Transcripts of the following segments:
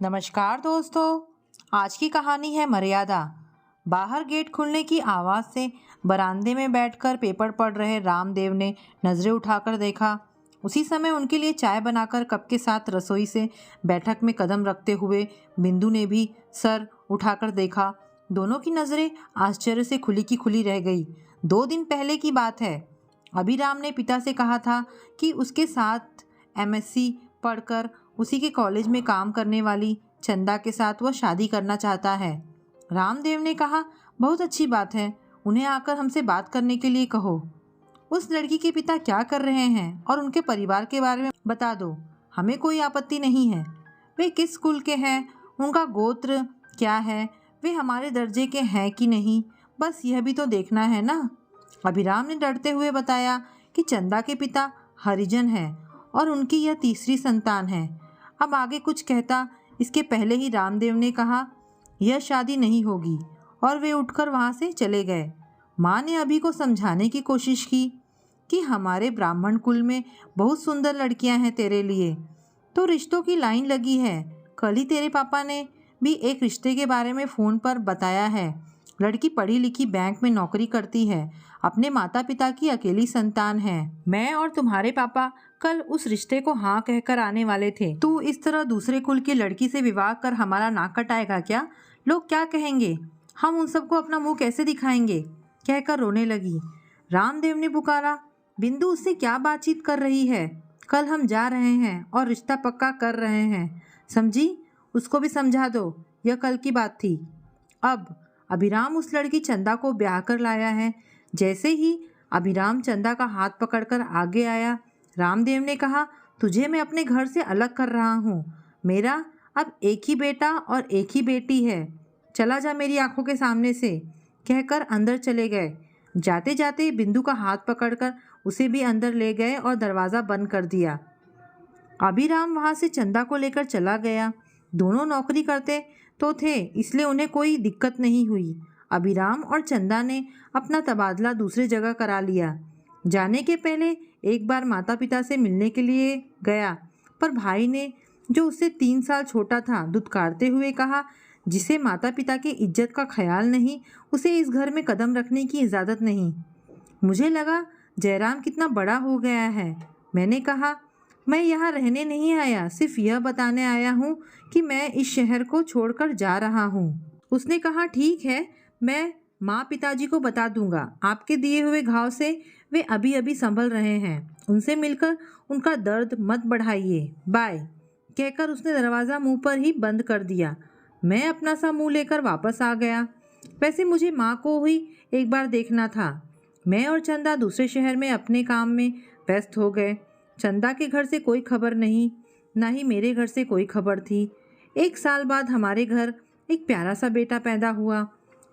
नमस्कार दोस्तों। आज की कहानी है मर्यादा। बाहर गेट खुलने की आवाज़ से बरामदे में बैठकर पेपर पढ़ रहे रामदेव ने नज़रें उठाकर देखा। उसी समय उनके लिए चाय बनाकर कप के साथ रसोई से बैठक में कदम रखते हुए बिंदु ने भी सर उठाकर देखा। दोनों की नज़रें आश्चर्य से खुली की खुली रह गई। 2 दिन पहले की बात है। अभिराम ने पिता से कहा था कि उसके साथ एमएससी पढ़कर उसी के कॉलेज में काम करने वाली चंदा के साथ वह शादी करना चाहता है। रामदेव ने कहा, बहुत अच्छी बात है, उन्हें आकर हमसे बात करने के लिए कहो। उस लड़की के पिता क्या कर रहे हैं और उनके परिवार के बारे में बता दो, हमें कोई आपत्ति नहीं है। वे किस स्कूल के हैं, उनका गोत्र क्या है, वे हमारे दर्जे के हैं कि नहीं, बस यह भी तो देखना है ना। अभिराम ने डरते हुए बताया कि चंदा के पिता हरिजन हैं और उनकी यह तीसरी संतान है। अब आगे कुछ कहता इसके पहले ही रामदेव ने कहा, यह शादी नहीं होगी, और वे उठकर वहाँ से चले गए। माँ ने अभी को समझाने की कोशिश की कि हमारे ब्राह्मण कुल में बहुत सुंदर लड़कियां हैं, तेरे लिए तो रिश्तों की लाइन लगी है। कल ही तेरे पापा ने भी एक रिश्ते के बारे में फ़ोन पर बताया है। लड़की पढ़ी लिखी बैंक में नौकरी करती है, अपने माता पिता की अकेली संतान है। मैं और तुम्हारे पापा कल उस रिश्ते को हाँ कहकर आने वाले थे। तू इस तरह दूसरे कुल की लड़की से विवाह कर हमारा नाक कटाएगा क्या? लोग क्या कहेंगे? हम उन सबको अपना मुंह कैसे दिखाएंगे? कहकर रोने लगी। रामदेव ने पुकारा, बिंदु उससे क्या बातचीत कर रही है? कल हम जा रहे हैं और रिश्ता पक्का कर रहे हैं, समझी? उसको भी समझा दो, यह कल की बात थी। अब अभिराम उस लड़की चंदा को ब्याह कर लाया है। जैसे ही अभिराम चंदा का हाथ पकड़कर आगे आया, रामदेव ने कहा, तुझे मैं अपने घर से अलग कर रहा हूँ। मेरा अब एक ही बेटा और एक ही बेटी है। चला जा मेरी आंखों के सामने से, कहकर अंदर चले गए। जाते जाते बिंदु का हाथ पकड़कर उसे भी अंदर ले गए और दरवाज़ा बंद कर दिया। अभिराम वहाँ से चंदा को लेकर चला गया। दोनों नौकरी करते तो थे, इसलिए उन्हें कोई दिक्कत नहीं हुई। अभिराम और चंदा ने अपना तबादला दूसरी जगह करा लिया। जाने के पहले एक बार माता पिता से मिलने के लिए गया, पर भाई ने, जो उससे 3 साल छोटा था, दुत्कारते हुए कहा, जिसे माता पिता की इज्जत का ख्याल नहीं, उसे इस घर में कदम रखने की इजाज़त नहीं। मुझे लगा जयराम कितना बड़ा हो गया है। मैंने कहा, मैं यहाँ रहने नहीं आया, सिर्फ यह बताने आया हूँ कि मैं इस शहर को छोड़कर जा रहा हूँ। उसने कहा, ठीक है, मैं माँ पिताजी को बता दूंगा। आपके दिए हुए घाव से वे अभी अभी संभल रहे हैं, उनसे मिलकर उनका दर्द मत बढ़ाइए, बाय। कहकर उसने दरवाज़ा मुंह पर ही बंद कर दिया। मैं अपना सा मुंह लेकर वापस आ गया। वैसे मुझे माँ को ही एक बार देखना था। मैं और चंदा दूसरे शहर में अपने काम में व्यस्त हो गए। चंदा के घर से कोई खबर नहीं, ना ही मेरे घर से कोई खबर थी। 1 साल बाद हमारे घर एक प्यारा सा बेटा पैदा हुआ।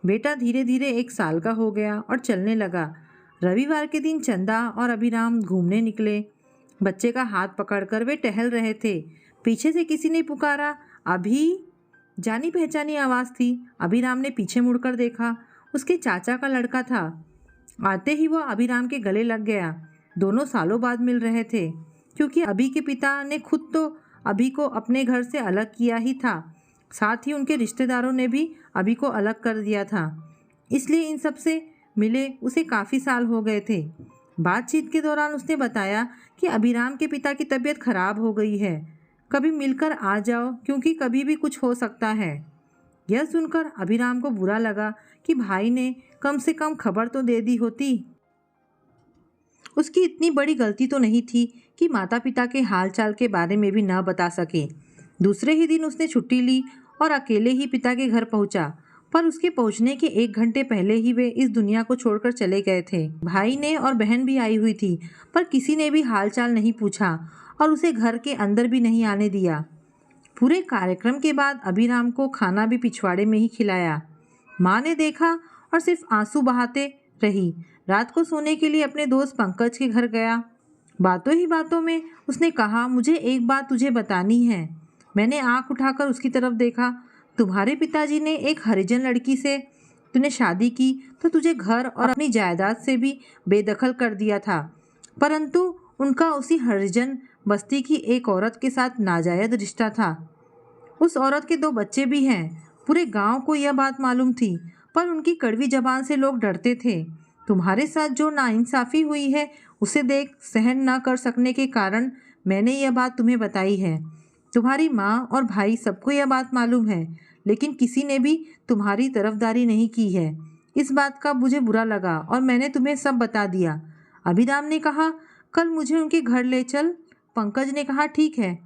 बेटा धीरे धीरे 1 साल का हो गया और चलने लगा। रविवार के दिन चंदा और अभिराम घूमने निकले। बच्चे का हाथ पकड़कर वे टहल रहे थे। पीछे से किसी ने पुकारा, अभी। जानी पहचानी आवाज़ थी। अभिराम ने पीछे मुड़कर देखा, उसके चाचा का लड़का था। आते ही वह अभिराम के गले लग गया। दोनों सालों बाद मिल रहे थे, क्योंकि अभी के पिता ने खुद तो अभी को अपने घर से अलग किया ही था, साथ ही उनके रिश्तेदारों ने भी अभी को अलग कर दिया था। इसलिए इन सब से मिले उसे काफ़ी साल हो गए थे। बातचीत के दौरान उसने बताया कि अभिराम के पिता की तबीयत खराब हो गई है, कभी मिलकर आ जाओ, क्योंकि कभी भी कुछ हो सकता है। यह सुनकर अभिराम को बुरा लगा कि भाई ने कम से कम खबर तो दे दी होती। उसकी इतनी बड़ी गलती तो नहीं थी कि माता पिता के हालचाल के बारे में भी न बता सके। दूसरे ही दिन उसने छुट्टी ली और अकेले ही पिता के घर पहुंचा, पर उसके पहुंचने के 1 घंटे पहले ही वे इस दुनिया को छोड़कर चले गए थे। भाई ने और बहन भी आई हुई थी, पर किसी ने भी हालचाल नहीं पूछा और उसे घर के अंदर भी नहीं आने दिया। पूरे कार्यक्रम के बाद अभिराम को खाना भी पिछवाड़े में ही खिलाया। माँ ने देखा और सिर्फ आंसू बहाते रही। रात को सोने के लिए अपने दोस्त पंकज के घर गया। बातों ही बातों में उसने कहा, मुझे एक बात तुझे बतानी है। मैंने आंख उठाकर उसकी तरफ देखा। तुम्हारे पिताजी ने एक हरिजन लड़की से तूने शादी की तो तुझे घर और अपनी जायदाद से भी बेदखल कर दिया था, परंतु उनका उसी हरिजन बस्ती की एक औरत के साथ नाजायज रिश्ता था। उस औरत के 2 बच्चे भी हैं। पूरे गांव को यह बात मालूम थी, पर उनकी कड़वी जबान से लोग डरते थे। तुम्हारे साथ जो नाइंसाफ़ी हुई है उसे देख सहन न कर सकने के कारण मैंने यह बात तुम्हें बताई है। तुम्हारी माँ और भाई सबको यह बात मालूम है, लेकिन किसी ने भी तुम्हारी तरफदारी नहीं की है। इस बात का मुझे बुरा लगा और मैंने तुम्हें सब बता दिया। अभिराम ने कहा, कल मुझे उनके घर ले चल। पंकज ने कहा, ठीक है।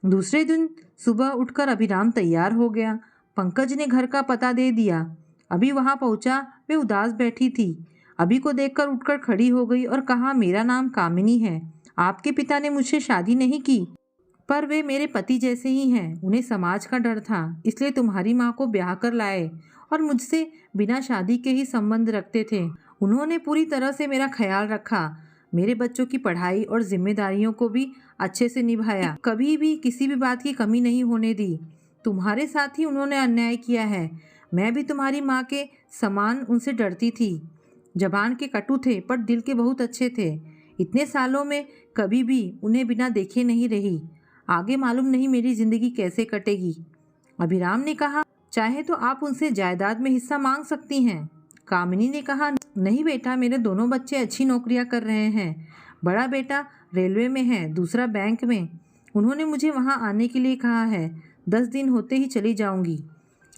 दूसरे दिन सुबह उठकर अभिराम तैयार हो गया। पंकज ने घर का पता दे दिया। अभी वहाँ पहुँचा, वे उदास बैठी थी। अभी को देखकर उठकर खड़ी हो गई और कहा, मेरा नाम कामिनी है। आपके पिता ने मुझसे शादी नहीं की, पर वे मेरे पति जैसे ही हैं। उन्हें समाज का डर था, इसलिए तुम्हारी माँ को ब्याह कर लाए और मुझसे बिना शादी के ही संबंध रखते थे। उन्होंने पूरी तरह से मेरा ख्याल रखा, मेरे बच्चों की पढ़ाई और जिम्मेदारियों को भी अच्छे से निभाया, कभी भी किसी भी बात की कमी नहीं होने दी। तुम्हारे साथ ही उन्होंने अन्याय किया है। मैं भी तुम्हारी माँ के समान उनसे डरती थी। जबान के कटु थे पर दिल के बहुत अच्छे थे। इतने सालों में कभी भी उन्हें बिना देखे नहीं रही। आगे मालूम नहीं मेरी जिंदगी कैसे कटेगी। अभिराम ने कहा, चाहे तो आप उनसे जायदाद में हिस्सा मांग सकती हैं। कामिनी ने कहा, नहीं बेटा, मेरे दोनों बच्चे अच्छी नौकरियां कर रहे हैं। बड़ा बेटा रेलवे में है, दूसरा बैंक में। उन्होंने मुझे वहां आने के लिए कहा है। 10 दिन होते ही चली जाऊंगी।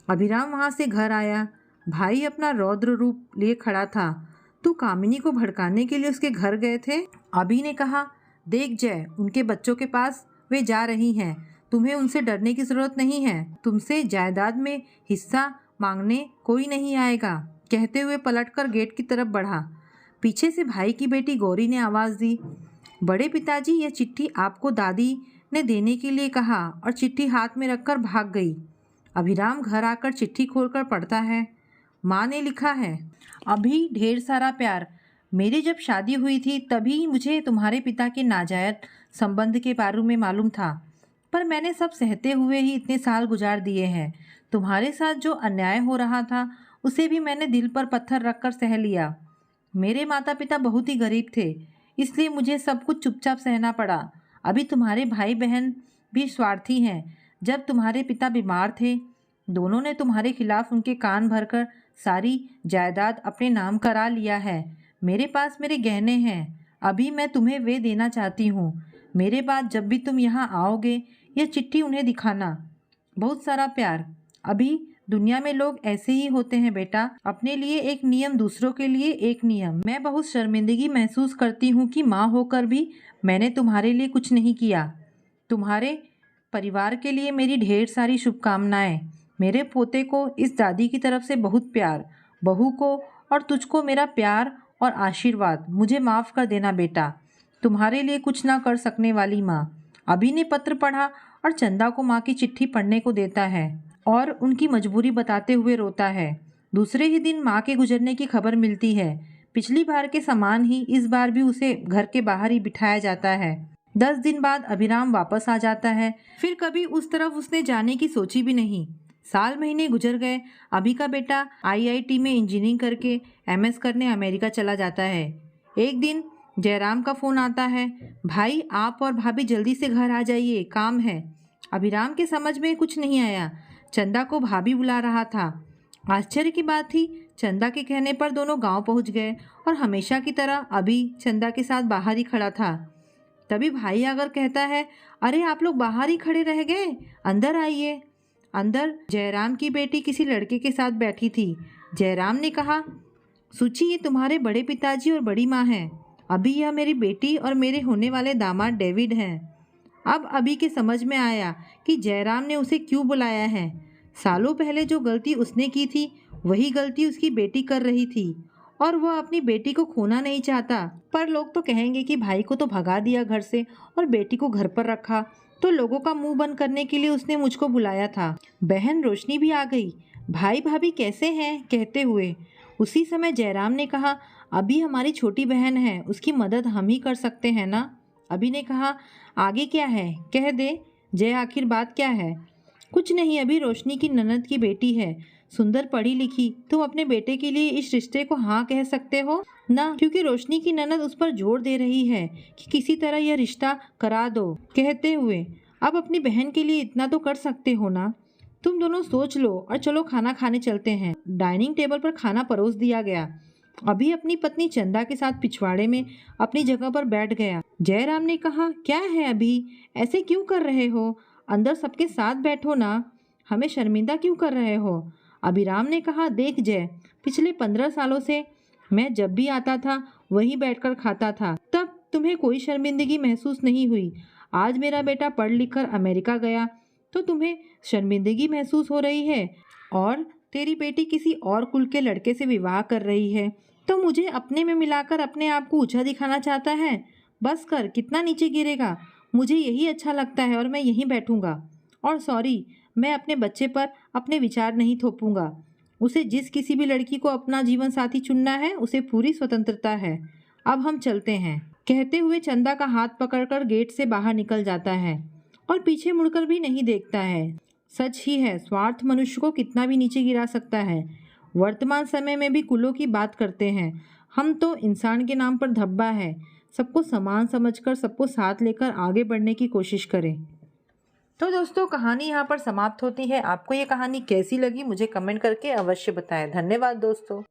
अभिराम वहां से घर आया। भाई अपना रौद्र रूप लिए खड़ा था। तू कामिनी को भड़काने के लिए उसके घर गए थे? अभी ने कहा, देख जय, उनके बच्चों के पास वे जा रही हैं। तुम्हें उनसे डरने की जरूरत नहीं है। तुमसे जायदाद में हिस्सा मांगने कोई नहीं आएगा। कहते हुए पलटकर गेट की तरफ बढ़ा। पीछे से भाई की बेटी गौरी ने आवाज़ दी, बड़े पिताजी, यह चिट्ठी आपको दादी ने देने के लिए कहा, और चिट्ठी हाथ में रखकर भाग गई। अभिराम घर आकर चिट्ठी खोलकर पढ़ता है। माँ ने लिखा है, अभी ढेर सारा प्यार। मेरी जब शादी हुई थी तभी मुझे तुम्हारे पिता के नाजायज संबंध के बारे में मालूम था, पर मैंने सब सहते हुए ही इतने साल गुजार दिए हैं। तुम्हारे साथ जो अन्याय हो रहा था उसे भी मैंने दिल पर पत्थर रखकर सह लिया। मेरे माता पिता बहुत ही गरीब थे, इसलिए मुझे सब कुछ चुपचाप सहना पड़ा। अभी तुम्हारे भाई बहन भी स्वार्थी हैं। जब तुम्हारे पिता बीमार थे, दोनों ने तुम्हारे खिलाफ उनके कान भरकर सारी जायदाद अपने नाम करा लिया है। मेरे पास मेरे गहने हैं, अभी मैं तुम्हें वे देना चाहती हूँ। मेरे बाद जब भी तुम यहाँ आओगे, यह चिट्ठी उन्हें दिखाना। बहुत सारा प्यार। अभी दुनिया में लोग ऐसे ही होते हैं बेटा, अपने लिए एक नियम, दूसरों के लिए एक नियम। मैं बहुत शर्मिंदगी महसूस करती हूँ कि माँ होकर भी मैंने तुम्हारे लिए कुछ नहीं किया। तुम्हारे परिवार के लिए मेरी ढेर सारी शुभकामनाएं। मेरे पोते को इस दादी की तरफ से बहुत प्यार। बहू को और तुझको मेरा प्यार और आशीर्वाद। मुझे माफ़ कर देना बेटा, तुम्हारे लिए कुछ ना कर सकने वाली माँ। अभी ने पत्र पढ़ा और चंदा को माँ की चिट्ठी पढ़ने को देता है और उनकी मजबूरी बताते हुए रोता है। दूसरे ही दिन माँ के गुजरने की खबर मिलती है। पिछली बार के समान ही इस बार भी उसे घर के बाहर ही बिठाया जाता है। 10 दिन बाद अभिराम वापस आ जाता है। फिर कभी उस तरफ उसने जाने की सोची भी नहीं। साल महीने गुजर गए। अभी का बेटा IIT में इंजीनियरिंग करके MS करने अमेरिका चला जाता है। एक दिन जयराम का फ़ोन आता है, भाई आप और भाभी जल्दी से घर आ जाइए, काम है। अभिराम के समझ में कुछ नहीं आया। चंदा को भाभी बुला रहा था। आश्चर्य की बात थी, चंदा के कहने पर दोनों गांव पहुंच गए और हमेशा की तरह अभी चंदा के साथ बाहर ही खड़ा था। तभी भाई आकर कहता है, अरे आप लोग बाहर ही खड़े रह गए, अंदर आइए। अंदर जयराम की बेटी किसी लड़के के साथ बैठी थी। जयराम ने कहा, सुची, ये तुम्हारे बड़े पिताजी और बड़ी माँ हैं। अभी यह मेरी बेटी और मेरे होने वाले दामाद डेविड हैं। अब अभी के समझ में आया कि जयराम ने उसे क्यों बुलाया है। सालों पहले जो गलती उसने की थी वही गलती उसकी बेटी कर रही थी और वह अपनी बेटी को खोना नहीं चाहता। पर लोग तो कहेंगे कि भाई को तो भगा दिया घर से और बेटी को घर पर रखा, तो लोगों का मुंह बंद करने के लिए उसने मुझको बुलाया था। बहन रोशनी भी आ गई, भाई भाभी कैसे हैं कहते हुए। उसी समय जयराम ने कहा, अभी हमारी छोटी बहन है, उसकी मदद हम ही कर सकते हैं ना। अभी ने कहा, आगे क्या है कह दे जय, आखिर बात क्या है। कुछ नहीं, अभी रोशनी की ननद की बेटी है, सुंदर पढ़ी लिखी। तुम अपने बेटे के लिए इस रिश्ते को हाँ कह सकते हो ना, क्योंकि रोशनी की ननद उस पर जोर दे रही है कि किसी तरह यह रिश्ता करा दो। कहते हुए अब अपनी बहन के लिए इतना तो कर सकते हो ना। तुम दोनों सोच लो और चलो खाना खाने चलते हैं। डाइनिंग टेबल पर खाना परोस दिया गया। अभी अपनी पत्नी चंदा के साथ पिछवाड़े में अपनी जगह पर बैठ गया। जयराम ने कहा, क्या है अभी, ऐसे क्यों कर रहे हो? अंदर सबके साथ बैठो ना, हमें शर्मिंदा क्यों कर रहे हो? अभिराम ने कहा, देख जय, पिछले 15 सालों से मैं जब भी आता था वहीं बैठकर खाता था, तब तुम्हें कोई शर्मिंदगी महसूस नहीं हुई। आज मेरा बेटा पढ़ लिख कर अमेरिका गया तो तुम्हें शर्मिंदगी महसूस हो रही है, और तेरी बेटी किसी और कुल के लड़के से विवाह कर रही है तो मुझे अपने में मिलाकर अपने आप को ऊंचा दिखाना चाहता है। बस कर, कितना नीचे गिरेगा? मुझे यही अच्छा लगता है और मैं यहीं बैठूंगा। और सॉरी, मैं अपने बच्चे पर अपने विचार नहीं थोपूंगा। उसे जिस किसी भी लड़की को अपना जीवन साथी चुनना है उसे पूरी स्वतंत्रता है। अब हम चलते हैं। कहते हुए चंदा का हाथ पकड़कर गेट से बाहर निकल जाता है और पीछे मुड़कर भी नहीं देखता है। सच ही है, स्वार्थ मनुष्य को कितना भी नीचे गिरा सकता है। वर्तमान समय में भी कुलों की बात करते हैं हम तो इंसान के नाम पर धब्बा है। सबको समान समझकर सबको साथ लेकर आगे बढ़ने की कोशिश करें। तो दोस्तों, कहानी यहाँ पर समाप्त होती है। आपको ये कहानी कैसी लगी मुझे कमेंट करके अवश्य बताएं। धन्यवाद दोस्तों।